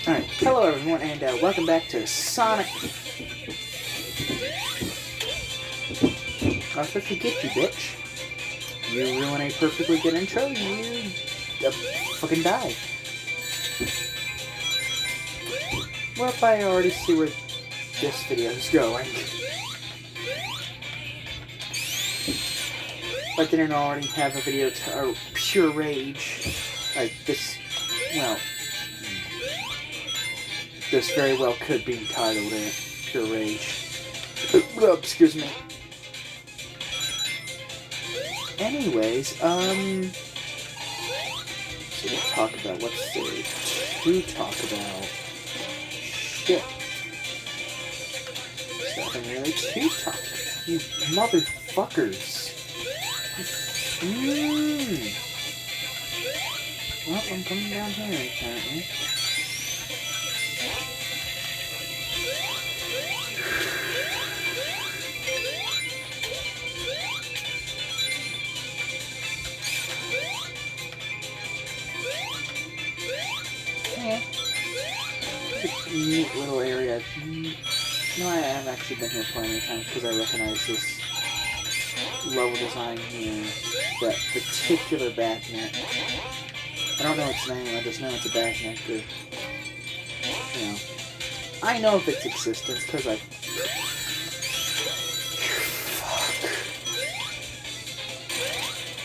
Alright, hello everyone, and welcome back to Sonic... I was supposed to get you, bitch. You ruin a perfectly good intro, you... fucking die. Well, I already see where this video is going. If I didn't already have a video to pure rage, like this, well... This very well could be entitled Pure Rage. Excuse me. Anyways, so we'll talk about, what's there to talk about? Shit. There's nothing really to talk about. You motherfuckers. Well, I'm coming down here, apparently. Neat little area. No, I have actually been here plenty of times because I recognize this level design here. That particular backnet. I don't know its name, I just know it's a backnet. You know. I know of its existence because I... Fuck.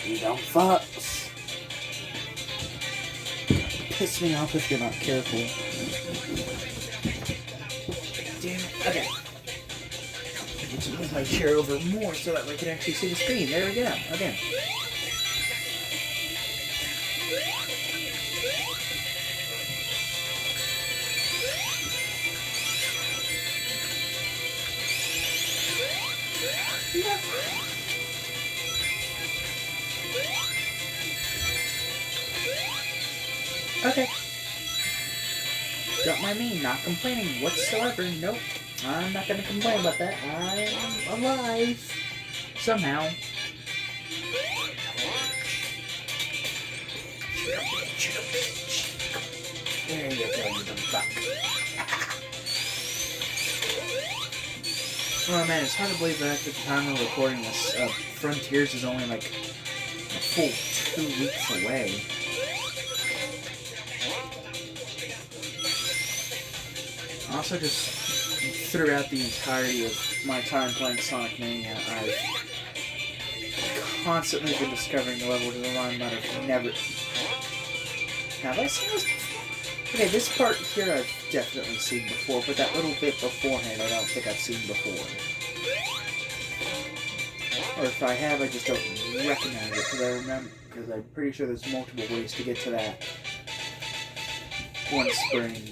You don't fucks. Piss me off if you're not careful. Damn it. Okay. I need to move my chair over more so that we can actually see the screen. There we go. Okay. Okay. Don't mind me, not complaining whatsoever. Nope. I'm not gonna complain about that. I'm alive. Somehow. There you go, you dumb fuck. Oh man, it's hard to believe that at the time of recording this, Frontiers is only like a full 2 weeks away. Also, just throughout the entirety of my time playing Sonic Mania, I've constantly been discovering the level design that I've never... Have I seen this? Okay, this part here I've definitely seen before, but that little bit beforehand I don't think I've seen before. Or if I have, I just don't recognize it, because I'm pretty sure there's multiple ways to get to that one spring.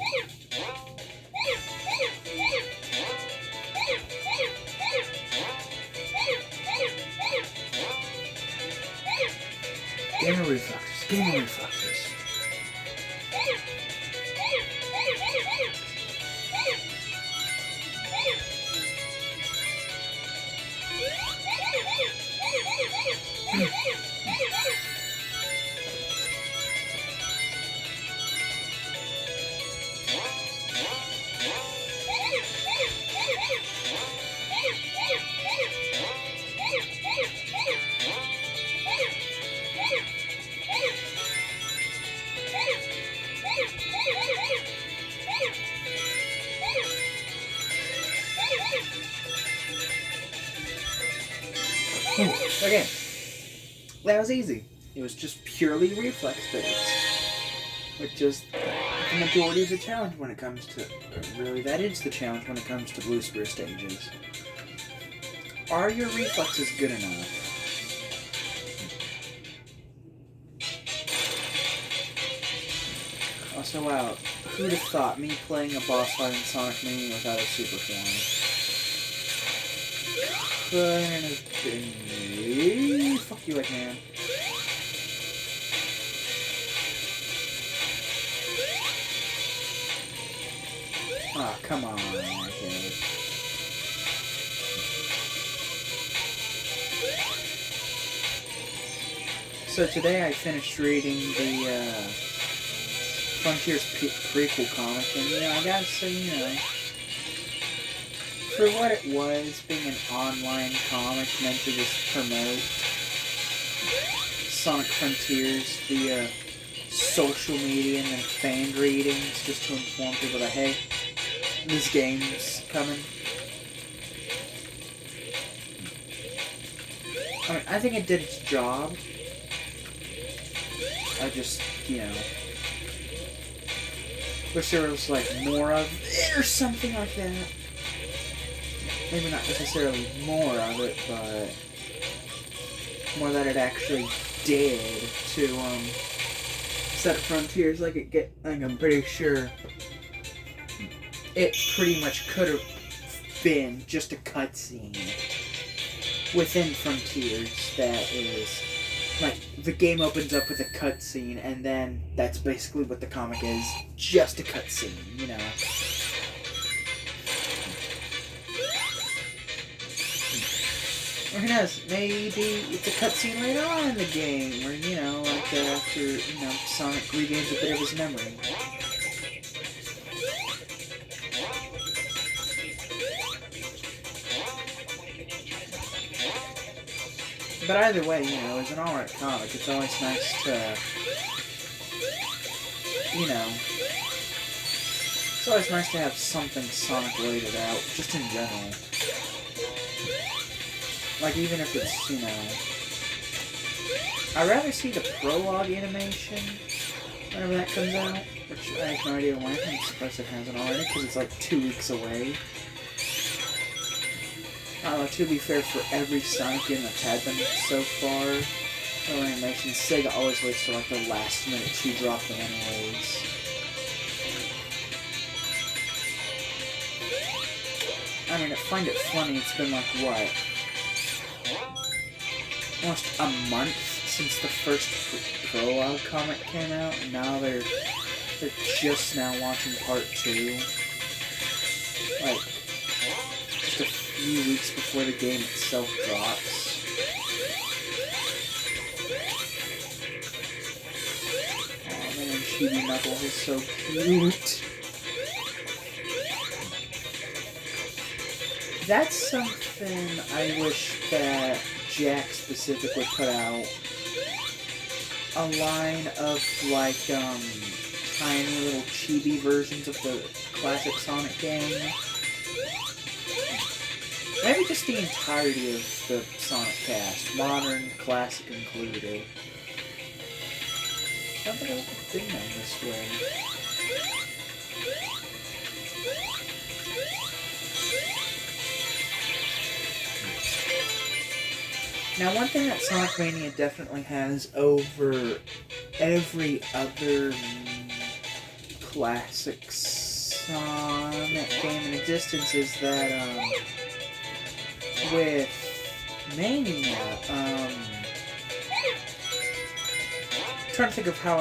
Gamma reflexes, gamma reflexes. Okay, that was easy. It was just purely reflex based, which is the majority of the challenge when it comes to, really that is the challenge when it comes to Blue Spear stages. Are your reflexes good enough? Also, wow, who'd have thought me playing a boss fight in Sonic Mania without a super form? Couldn't have been me. Fuck you, Eggman. Ah, come on, okay. So today I finished reading the Frontier's prequel comic, and I gotta say, for what it was, being an online comic meant to just promote Sonic Frontiers via social media and then fan readings, just to inform people that, hey, this game's coming. I mean, I think it did its job. I just, wish there was, more of it or something like that. Maybe not necessarily more of it, but more that it actually did to, set Frontiers like I'm pretty sure it pretty much could have been just a cutscene within Frontiers that is, the game opens up with a cutscene, and then that's basically what the comic is, just a cutscene, Or who knows, maybe it's a cutscene later on in the game, where, after, Sonic regains a bit of his memory. But either way, as an alright comic, it's always nice to, it's always nice to have something Sonic related out, just in general. Even if it's, I'd rather see the prologue animation whenever that comes out, which I have no idea when. I'm surprised it hasn't already, because it's 2 weeks away. To be fair, for every Sonic game that's had them so far, for animation, Sega always waits till the last minute to drop them anyways. I mean, I find it funny, it's been what? Almost a month since the first prologue comic came out, and now they're just now launching part 2. Just a few weeks before the game itself drops. Oh man, Chibi Knuckles is so cute. That's something I wish that Jack specific would put out. A line of tiny little chibi versions of the classic Sonic game. Maybe just the entirety of the Sonic cast, modern, classic included. Something I don't think them this way. Now, one thing that Sonic Mania definitely has over every other classic Sonic game in existence is that, with Mania, I'm trying to think of how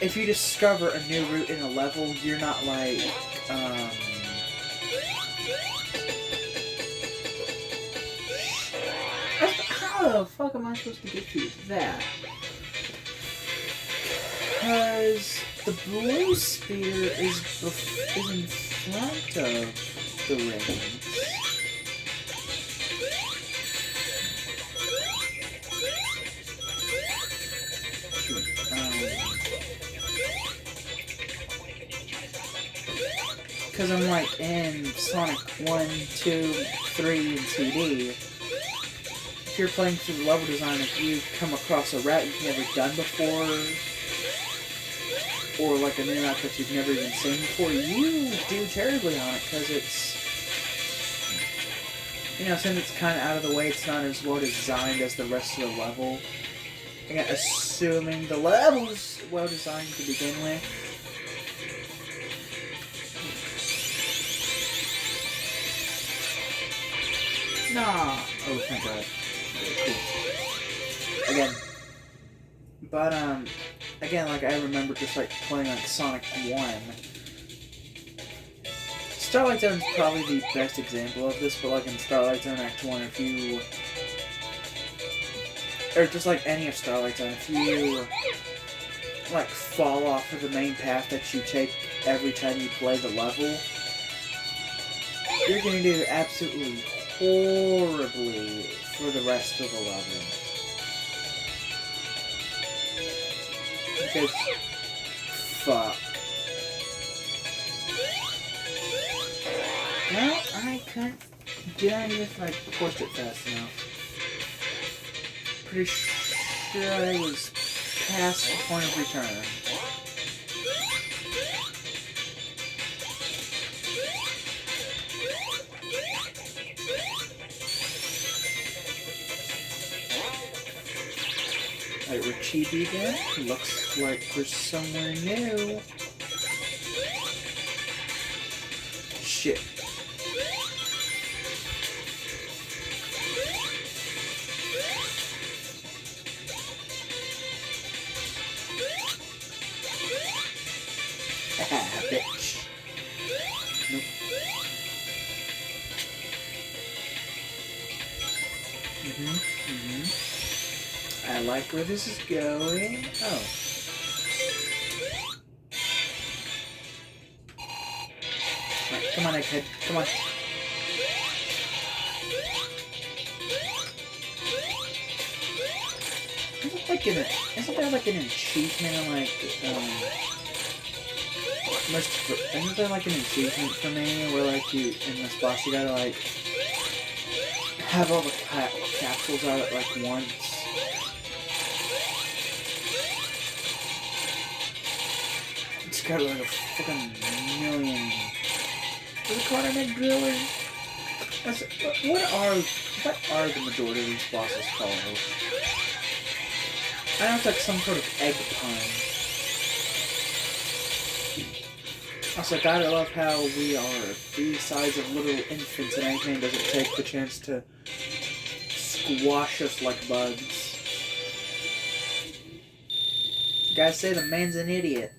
if you discover a new route in a level, you're not how the fuck am I supposed to get to that? Because the blue spear is in front of the rings. Because I'm in Sonic 1, 2, 3, and CD. If you're playing through the level design, if you come across a route you've never done before, or a new route that you've never even seen before, you do terribly on it, because it's, since it's kind of out of the way, it's not as well designed as the rest of the level. Again, assuming the level's well designed to begin with. Nah. Oh, thank God. Cool. Again. But, again, I remember just, playing, Sonic 1. Starlight Zone's probably the best example of this, but, in Starlight Zone Act 1, if you... Or just, any of Starlight Zone, if you like fall off of the main path that you take every time you play the level, you're gonna do absolutely horribly for the rest of the level. Because, fuck. Well, I couldn't get out of it if I pushed it fast enough. Pretty sure I was past the point of return. Alright, we're chibi again. Looks like we're somewhere new. Shit. Ah, bitch. Nope. I like where this is going. Oh. Right, come on, Egghead. Come on. Isn't there like an achievement in like isn't there like an achievement for me where like you in this boss you gotta like have all the capsules out at like once? It's got like a fucking million. Is it called an egg driller? What are the majority of these bosses called? I know it's like some sort of egg pun. Also, gotta love how we are the size of little infants and Eggman doesn't take the chance to squash us like bugs. Guys say the man's an idiot.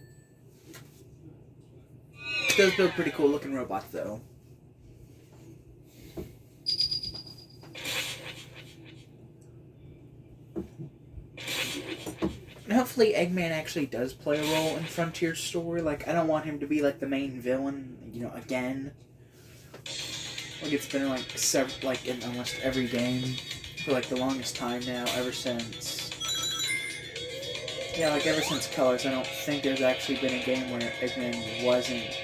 Does build pretty cool looking robots though. And hopefully Eggman actually does play a role in Frontier's story. Like, I don't want him to be like the main villain, you know, again. Like it's been like in almost every game for like the longest time now, ever since Colors. I don't think there's actually been a game where Eggman wasn't.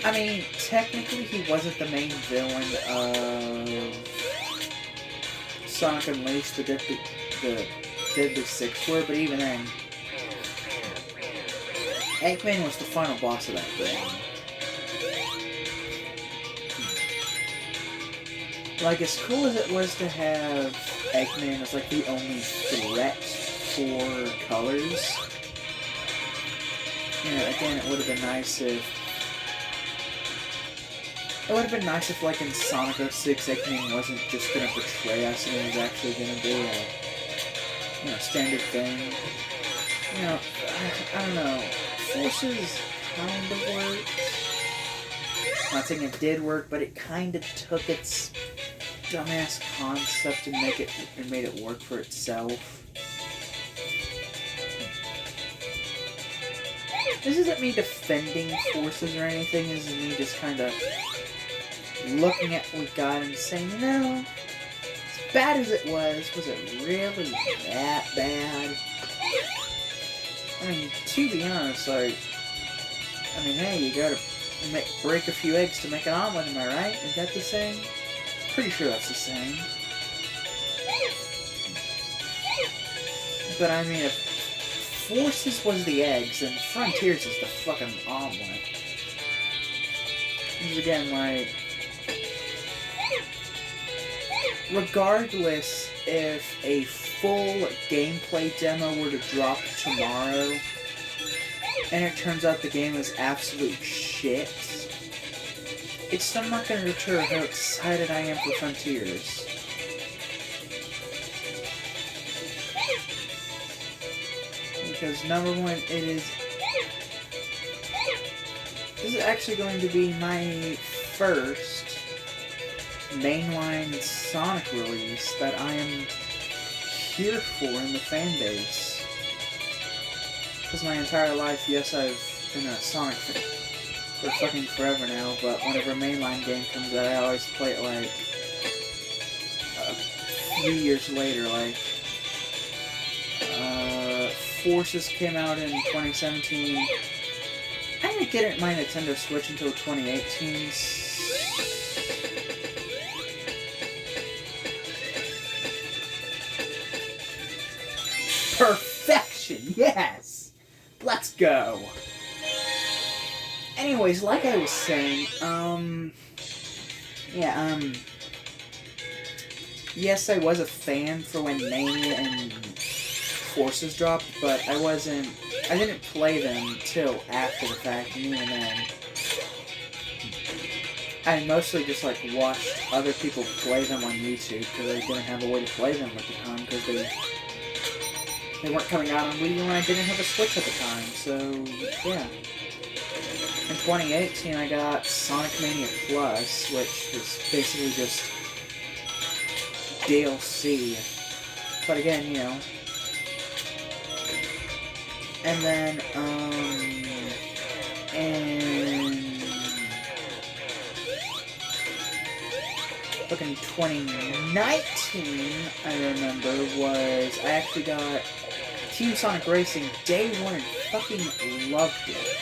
I mean, technically he wasn't the main villain of Sonic Unleashed, the Deadly Six were, but even then, Eggman was the final boss of that game. Like, as cool as it was to have Eggman as like the only threat for Colors, you know, again, it would have been nice if like in Sonic 06 Eggman wasn't just gonna betray us and it was actually gonna be a, you know, standard thing. You know, I don't know. Forces kind of worked. I'm not saying it did work, but it kind of took its dumbass concept and made it work for itself. This isn't me defending Forces or anything. This is me just kind of looking at what we got and saying, you know, as bad as it was it really that bad? I mean, to be honest, like, I mean, hey, you gotta break a few eggs to make an omelet, am I right? Is that the saying? Pretty sure that's the saying. But I mean, if Forces was the eggs, then Frontiers is the fucking omelet. Because again, like, regardless if a full gameplay demo were to drop tomorrow, and it turns out the game is absolute shit, it's still not going to deter how excited I am for Frontiers. Because number one, this is actually going to be my first mainline Sonic release that I am here for in the fan base. Because my entire life, yes, I've been a Sonic fan for fucking forever now, but whenever a mainline game comes out, I always play it like a few years later. Like, Forces came out in 2017. I didn't get my Nintendo Switch until 2018. Perfection, yes! Let's go! Anyways, like I was saying, yes, I was a fan for when Mania and Forces dropped, but I didn't play them till after the fact, and even then, I mostly just, like, watched other people play them on YouTube, because I didn't have a way to play them at the time, because they weren't coming out on Wii U, and I didn't have a Switch at the time, so, yeah. In 2018, I got Sonic Mania Plus, which was basically just DLC. But again, you know. And then, in fucking 2019, I remember, I actually got Team Sonic Racing day one and fucking loved it.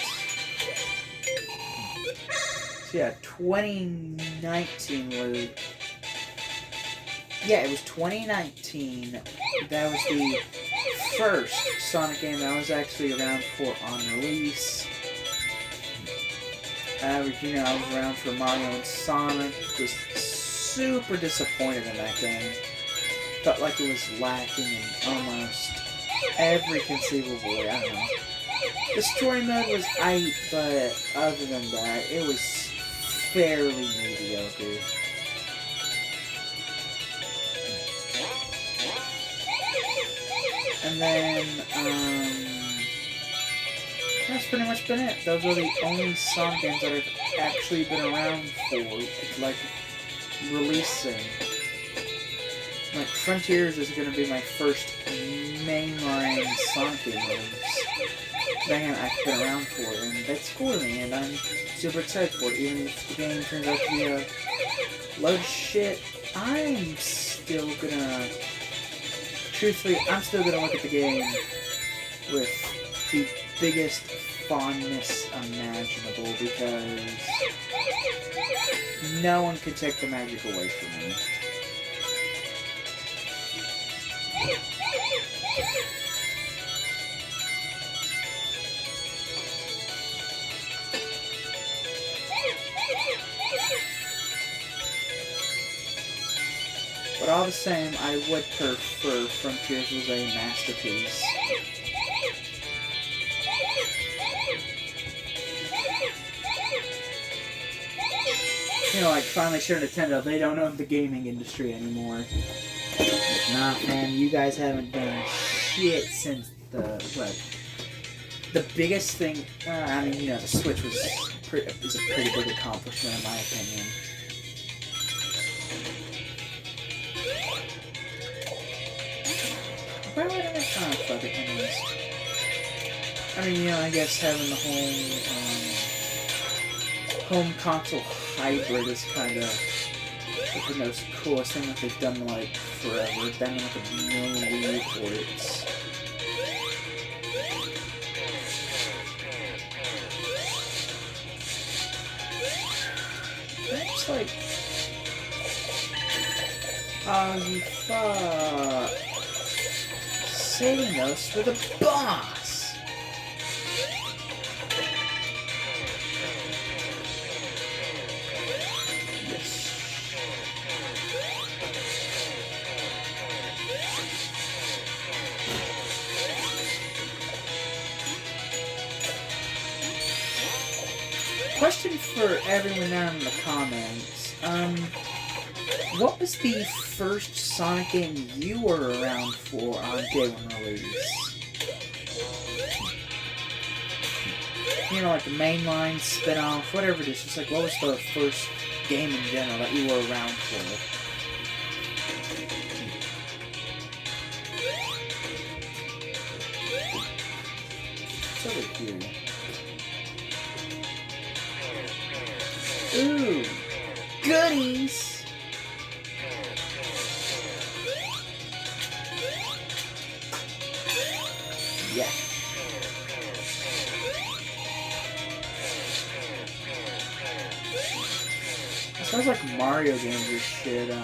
So yeah, 2019 was... Yeah, it was 2019. That was the first Sonic game that I was actually around for on release. I was around for Mario and Sonic. Was super disappointed in that game. Felt like it was lacking in almost every conceivable way. I don't know. The story mode was aight, but other than that, it was fairly mediocre. And then, that's pretty much been it. Those are the only Sonic games that I've actually been around for, like, releasing. Like, Frontiers is going to be my first mainline Sonic game release that I've been around for, and that's cool to me, and I'm super excited for it. Even if the game turns out to be a load of shit, I'm still gonna... Truthfully, I'm still gonna look at the game with the biggest fondness imaginable, because no one could take the magic away from me. But all the same, I would prefer Frontiers was a masterpiece. You know, like, finally sure Nintendo, they don't own the gaming industry anymore. Nah, man, you guys haven't done shit since the biggest thing, I mean, you know, the Switch is a pretty big accomplishment in my opinion. Why would I fuck it anyways. I mean, you know, I guess having the home console hybrid is kind of like the most coolest thing that they've done, like, forever. Done like a million Wii U ports. It's like... Oh, you fuck. Saving us for the boss! Yes. Question for everyone down in the comments. What was the first Sonic game you were around for on day one release? You know, like the mainline, spin-off, whatever it is. Just like, what was the first game in general that you were around for? What's over here? Ooh, goodies! Yeah. It sounds like Mario games or shit.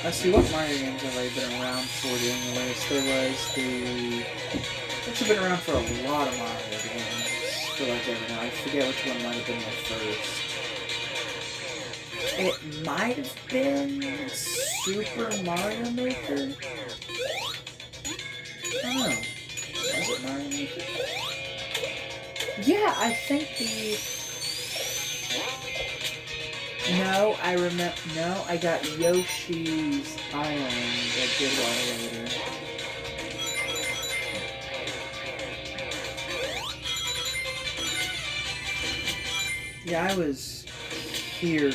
Let's see, what Mario games have I been around for anyways? There was the... It's been around for a lot of Mario games. I feel like every now. I forget which one might have been the first. It might have been Super Mario Maker? I don't know. Was it Mario Maker? Yeah, I think the... No, I remember. No, I got Yoshi's Island a good while later. Yeah, I was here.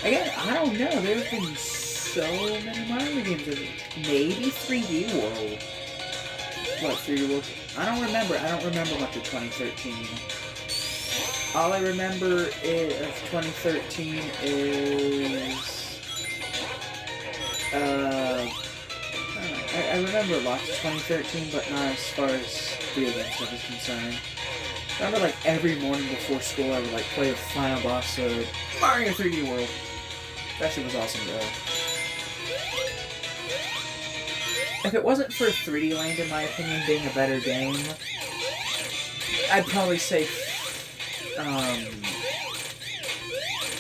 Again, I don't know. There have been so many Mario games. Maybe 3D World. What, 3D World? I don't remember. I don't remember much of 2013. All I remember of 2013 is, I remember lots of 2013, but not as far as video game stuff is concerned. I remember, like, every morning before school I would, like, play the final boss of Mario 3D World. That shit was awesome, though. If it wasn't for 3D Land, in my opinion, being a better game, I'd probably say...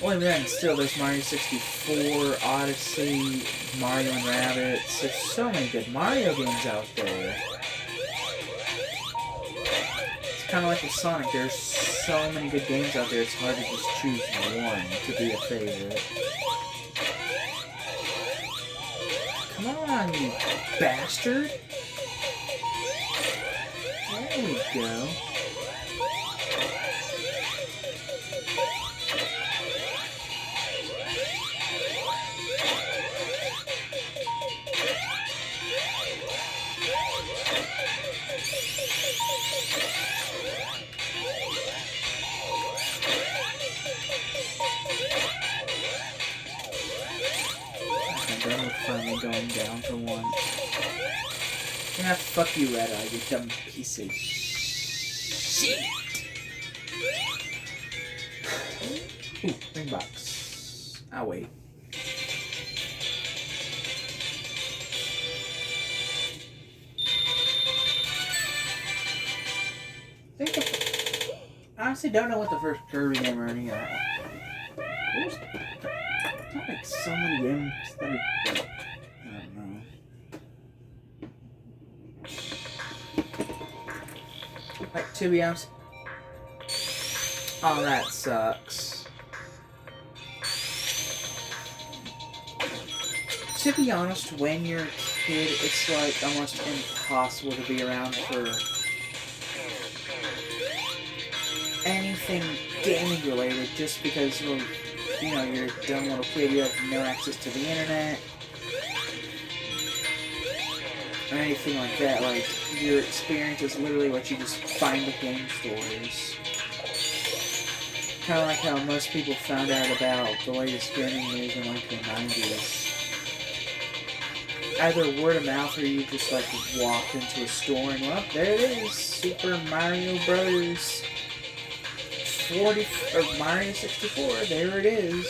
well, then, still, there's Mario 64, Odyssey, Mario and Rabbids. There's so many good Mario games out there. It's kind of like with Sonic. There's so many good games out there, it's hard to just choose one to be a favorite. Come on, you bastard! There we go. Finally going down for one. Yeah, fuck you, Red Eye, you dumb piece of shit. Ooh, ring box. I'll wait. I honestly don't know what the first Kirby game or any of that. There's not like so many games that are... I don't know. Like, to be honest... Oh, that sucks. To be honest, when you're a kid, it's like almost impossible to be around for anything gaming related, just because, well, you know, you're a dumb little kid, you have no access to the internet, or anything like that. Like, your experience is literally what you just find at game stores. Kind of like how most people found out about the latest gaming news in, like, the 90s. Either word of mouth, or you just, like, walked into a store and, well, there it is, Super Mario Brothers 40, or Mario 64, there it is.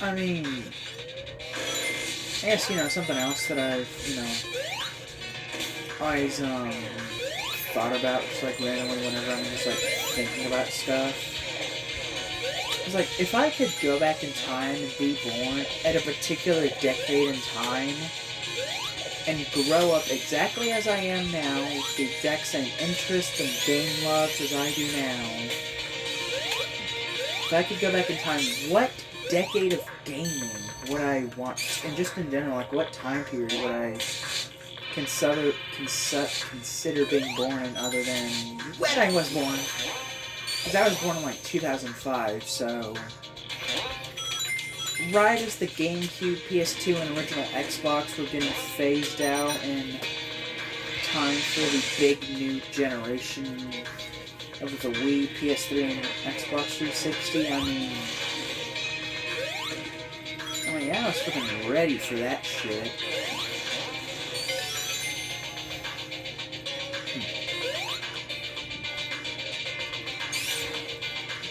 I mean, I guess, you know, something else that I've, you know, always, thought about, just, like, randomly whenever I'm just, like, thinking about stuff. It's like, if I could go back in time and be born at a particular decade in time, and grow up exactly as I am now, with the exact same interests and game loves as I do now, if I could go back in time, what decade of gaming would I want, and just in general, like, what time period would I consider being born in other than when I was born? Because I was born in like 2005, so right as the GameCube, PS2, and original Xbox were getting phased out and time for the big new generation of the Wii, PS3, and Xbox 360. I mean, yeah, I was fucking ready for that shit.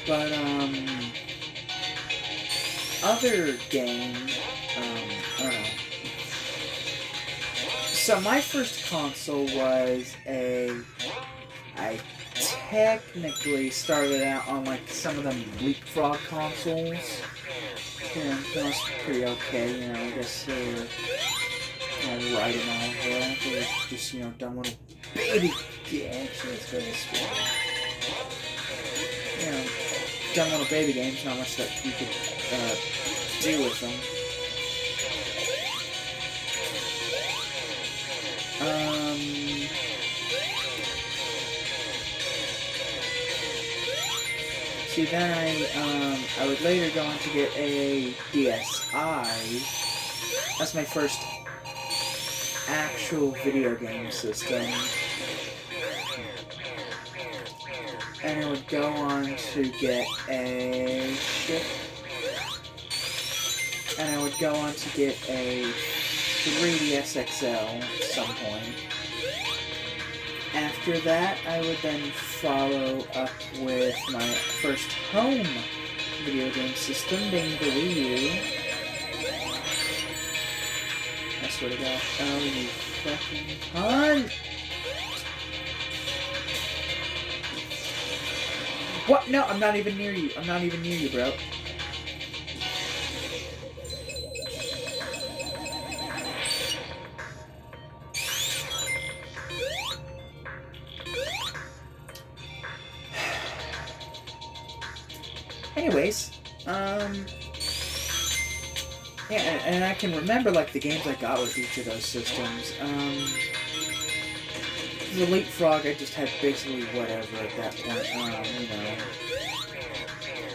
But, other games, I don't know. So my first console was I technically started out on like some of them leapfrog consoles. You know, that was pretty okay, you know, I guess they were, you know, right and all that. They were just, you know, dumb little baby games. Let's go this way. You know, dumb little baby games, not much that you could do with them. See, then I would later go on to get a DSi. That's my first actual video game system. And I would go on to get a and I would go on to get a 3DS XL at some point. After that, I would then follow up with my first home video game system, being the Wii U. I swear to God. Oh, you fucking cunt! What? No, I'm not even near you. I'm not even near you, bro. Anyways, yeah, and I can remember, like, the games I got with each of those systems. The Leapfrog, I just had basically whatever at that point, you know,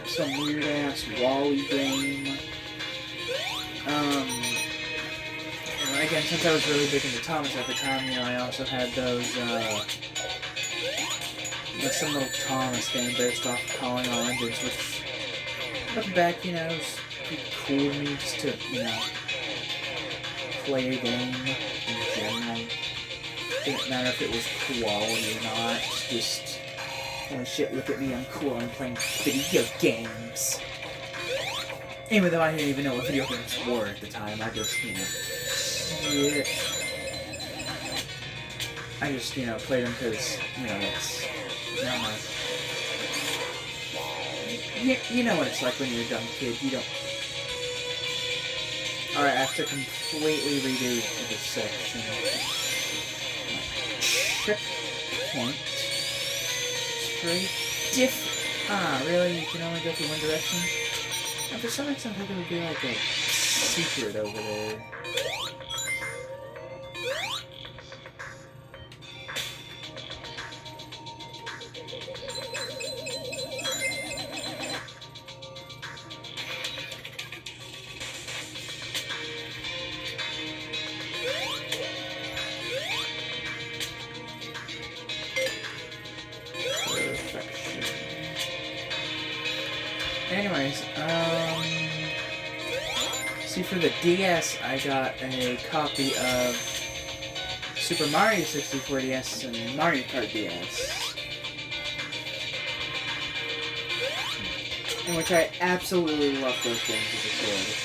some weird-ass Wall-E game. Again, since I was really big into Thomas at the time, you know, I also had those, some little Thomas game based off of Calling All Engines, which, looking back, you know, it was pretty cool to me just to, you know, play a game in general. Didn't matter if it was quality or not, just, oh shit, look at me, I'm cool, I'm playing video games. Even though I didn't even know what video games were at the time, I just, you know, shit. I just, you know, played them because, you know, it's not my... You know what it's like when you're a dumb kid, you don't... Alright, I have to completely redo this section. Checkpoint. Straight diff... Ah, really? You can only go through one direction? And for some reason, I thought there would be like a secret over there. Anyways, see, for the DS, I got a copy of Super Mario 64 DS and Mario Kart DS, in which I absolutely loved those games as a kid.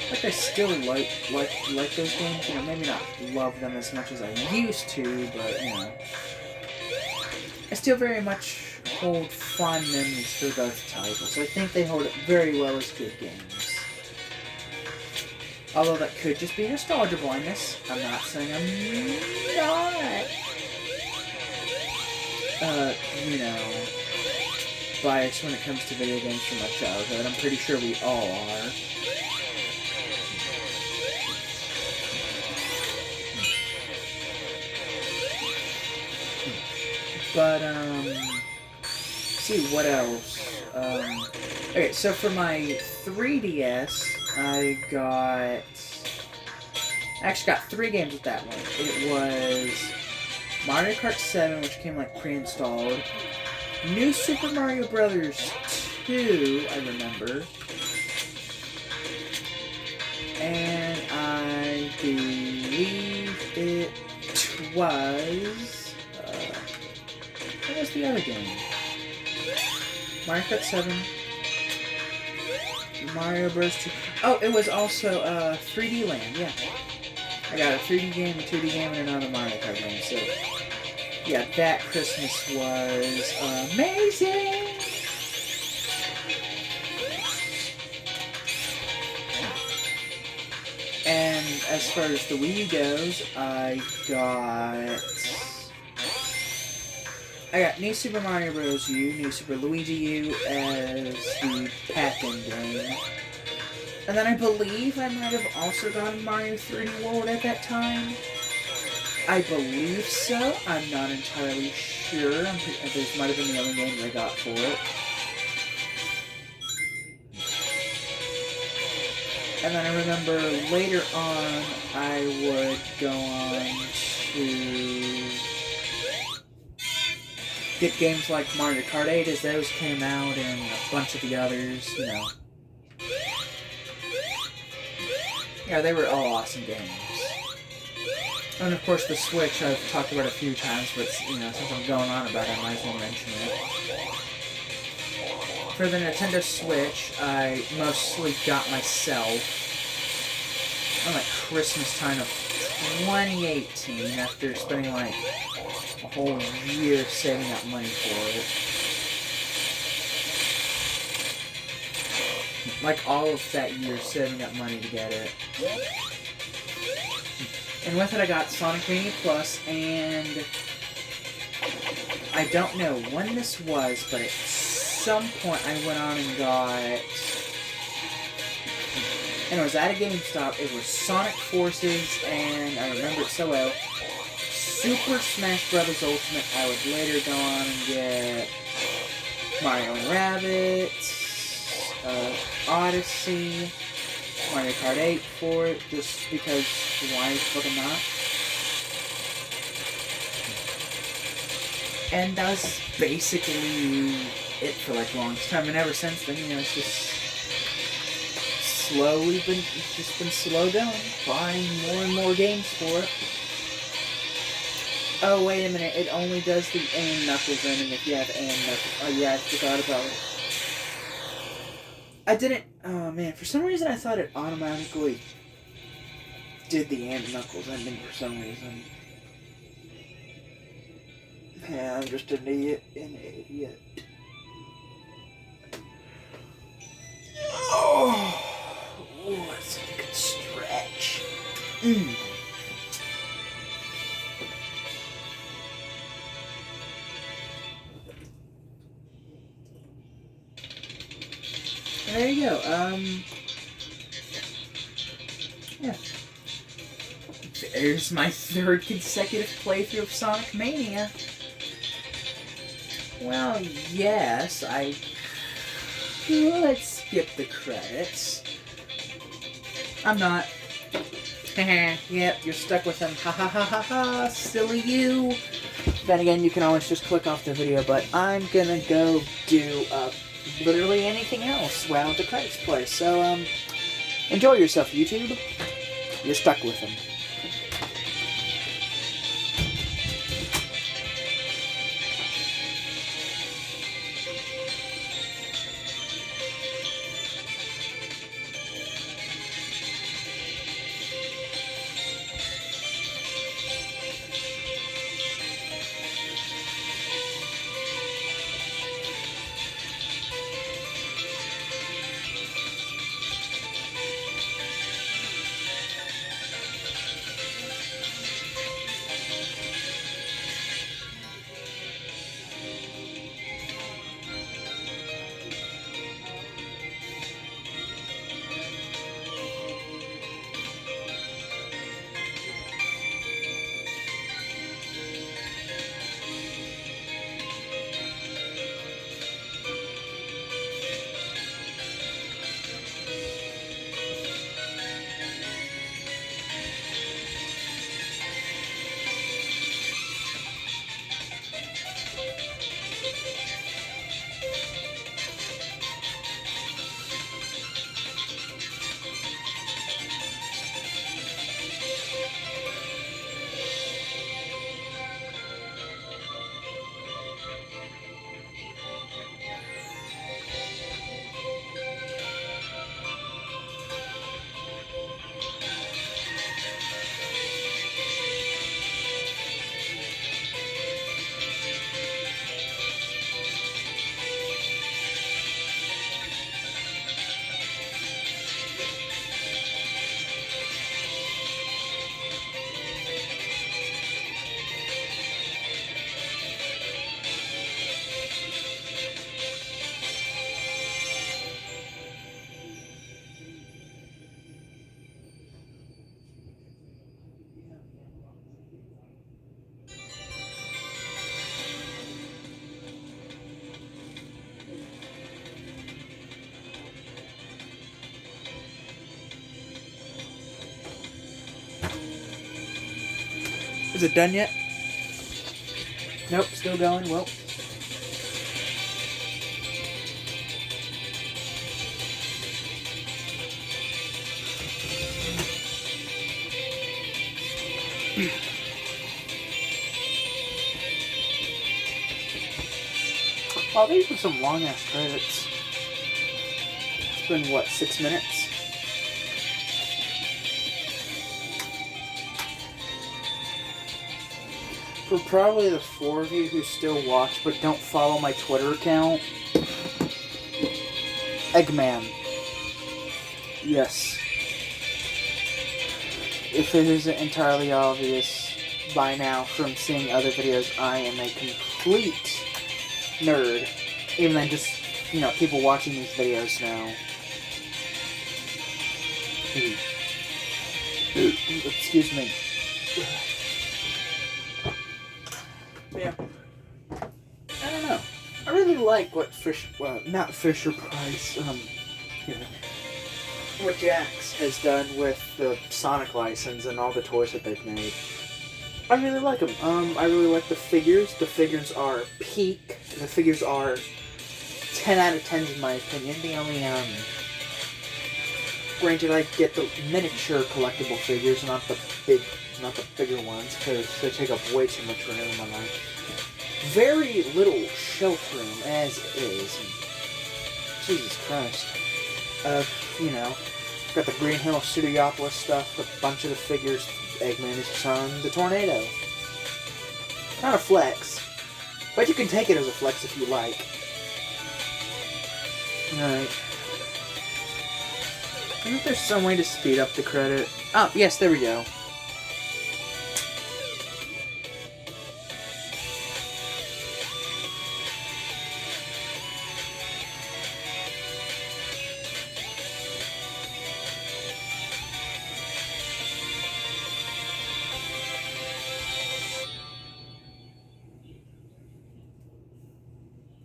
Like, I still like those games, you know, maybe not love them as much as I used to, but, you know, I still very much hold fond memories for both titles. I think they hold it very well as good games. Although that could just be nostalgia blindness. I'm not saying I'm not, you know, biased when it comes to video games from my childhood. I'm pretty sure we all are. But, see, what else? Okay, so for my 3DS, I actually got 3 games with that one. It was Mario Kart 7, which came, like, pre-installed. New Super Mario Brothers 2, I remember. And I believe it was... what was the other game? Mario Kart 7. Mario Bros. 2. Oh, it was also 3D Land, yeah. I got a 3D game, a 2D game, and another Mario Kart game, so... yeah, that Christmas was amazing! And as far as the Wii U goes, I got New Super Mario Bros. U, New Super Luigi U as the pack-in game. And then I believe I might have also gotten Mario 3D World at that time. I believe so. I'm not entirely sure. This might have been the only game I got for it. And then I remember later on, I would go on to get games like Mario Kart 8 as those came out, and a bunch of the others, you know. Yeah, they were all awesome games. And of course the Switch, I've talked about a few times, but you know, since I'm going on about it, I might as well mention it. For the Nintendo Switch, I mostly got myself on like Christmas time of 2018, after spending like a whole year saving up money for it. Like all of that year saving up money to get it. And with it I got Sonic Mania Plus, and I don't know when this was, but at some point I went on and got, and it was at a GameStop, it was Sonic Forces, and I remember it so well, Super Smash Bros. Ultimate. I would later go on and get Mario and Rabbids, Odyssey, Mario Kart 8 for it, just because why fucking not? And that was basically it for like the longest time, and ever since then, you know, it's just been slow going, buying more and more games for it. Oh, wait a minute, it only does the and Knuckles ending if you have and Knuckles. Oh yeah, I forgot about it. I didn't, oh man, for some reason I thought it automatically did the and Knuckles ending for some reason. Yeah, I'm just an idiot. Oh, let's take a good stretch. There you go. Yeah. There's my 3rd consecutive playthrough of Sonic Mania. Well, yes, let's skip the credits. I'm not. Yep, you're stuck with them. Ha ha ha ha ha, silly you. Then again, you can always just click off the video, but I'm gonna go do, literally anything else while the credits play. So, enjoy yourself, YouTube. You're stuck with them. Is it done yet? Nope, still going. Well. Well, these were some long ass credits. It's been what, 6 minutes? For probably the 4 of you who still watch but don't follow my Twitter account, Eggman. Yes. If it isn't entirely obvious by now from seeing other videos, I am a complete nerd. Even than just, people watching these videos now. Excuse me. Yeah. I don't know. I really like what not Fisher Price, what Jax has done with the Sonic license and all the toys that they've made. I really like them. I really like the figures. The figures are peak. The figures are 10 out of 10 in my opinion. The only, granted I get the miniature collectible figures, not the bigger ones, because they take up way too much room in my life. Very little shelf room, as is. Jesus Christ. Got the Green Hill Studiopolis stuff, a bunch of the figures, Eggman, his son, the Tornado. Not a flex, but you can take it as a flex if you like. Alright. I think there's some way to speed up the credit. Oh, yes, there we go.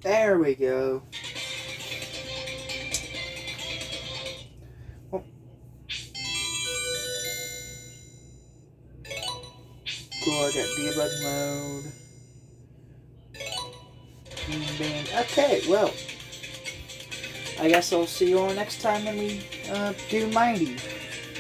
There we go. Oh. Cool, I got debug mode. Okay, well. I guess I'll see you all next time when we do Mighty.